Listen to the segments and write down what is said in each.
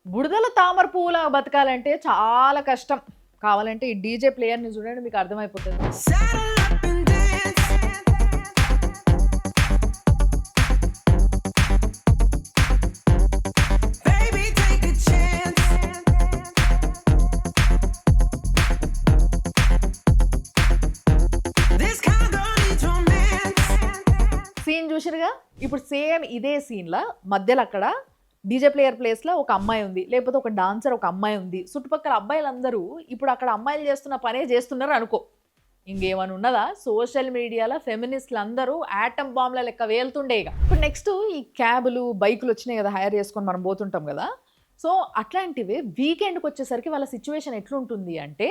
బుడదల తామర పువ్వులా బతకాలంటే చాలా కష్టం. కావాలంటే ఈ డీజే ప్లేయర్‌ని చూడండి మీకు అర్థమైపోతది. Saddle up and dance. Baby, take a chance. This kind of needs romance. Scene చూసిర్రుగా? ఇప్పుడు సేమ్ ఇదే సీన్‌ల మధ్యలో అక్కడ డీజే ప్లేయర్ ప్లేస్‌లో ఒక అమ్మాయి ఉంది. లేకపోతే ఒక డాన్సర్ ఒక అమ్మాయి ఉంది. చుట్టుపక్కల అబ్బాయిలందరూ ఇప్పుడు అక్కడ అమ్మాయిలు చేస్తున్న పనే చేస్తున్నారు అనుకో. ఇంకేమైనా ఉన్నదా? సోషల్ మీడియాలో ఫెమినిస్ట్‌లందరూ ఆటమ్ బాంబ్‌ల లెక్క వేలుతుండే ఇగ. ఇప్పుడు నెక్స్ట్ ఈ క్యాబులు, బైకులు వచ్చినాయి కదా! హైర్ చేసుకొని మనం పోతుంటాం కదా! సో, అట్లాంటివి వీకెండ్‌కొచ్చేసరికి వాళ్ళ సిట్యుయేషన్ ఎట్లుంటుంది అంటే,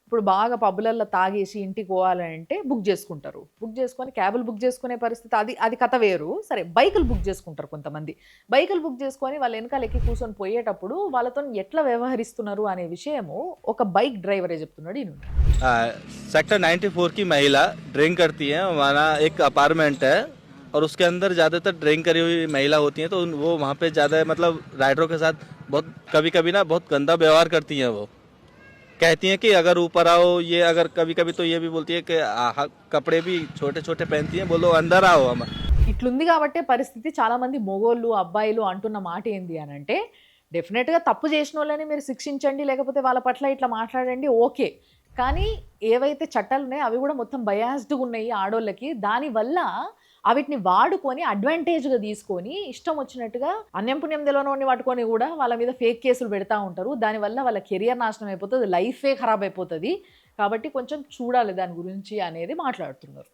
ఇప్పుడు బాగా పబ్బులల్లో తాగేసి ఇంటికి పోవాలంటే బుక్ చేసుకుంటారు. బుక్ చేసుకొని క్యాబులు బుక్ చేసుకునే పరిస్థితి అది అది కథ వేరు. సరే బైకులు బుక్ చేసుకుంటారు కొంతమంది. బైకులు బుక్ చేసుకొని వాళ్ళ వెనకాల ఎక్కి కూర్చొని పోయేటప్పుడు వాళ్ళతోని ఎట్లా వ్యవహరిస్తున్నారు అనే విషయము ఒక బైక్ డ్రైవరే చెప్తున్నాడు ఇనుండి. सेक्टर 94 की महिला ड्रिंक करती है। वहाँ एक अपार्टमेंट है और उसके अंदर ज़्यादातर ड्रिंक करी हुई महिला होती हैं, तो वो वहाँ पे ज़्यादा मतलब राइडरों के साथ बहुत कभी कभी ना बहुत गंदा व्यवहार करती हैं। वो कहती हैं कि अगर ऊपर आओ, ये अगर कभी कभी तो ये भी बोलती है कि कपड़े भी छोटे छोटे पहनती हैं, बोलो अंदर आओ हम। ఇట్లుంది కాబట్టే పరిస్థితి చాలామంది మొగోళ్ళు, అబ్బాయిలు అంటున్న మాట ఏంది అనంటే, డెఫినెట్‌గా తప్పు చేసినోళ్ళని మీరు శిక్షించండి, లేకపోతే వాళ్ళ పట్ల ఇట్లా మాట్లాడండి ఓకే. కానీ ఏవైతే చట్టాలున్నాయో అవి కూడా మొత్తం బయాస్డ్‌గా ఉన్నాయి ఆడోళ్ళకి. దానివల్ల అవిటిని వాడుకొని అడ్వాంటేజ్‌గా తీసుకొని ఇష్టం వచ్చినట్టుగా అన్యం పుణ్యం తెలవనోడిని పట్టుకొని కూడా వాళ్ళ మీద ఫేక్ కేసులు పెడతా ఉంటారు. దానివల్ల వాళ్ళ కెరియర్ నాశనం అయిపోతది. లైఫే ఖరాబ్ అయిపోతది. కాబట్టి కొంచెం చూడాలి దాని గురించి అనేది మాట్లాడుతున్నారు.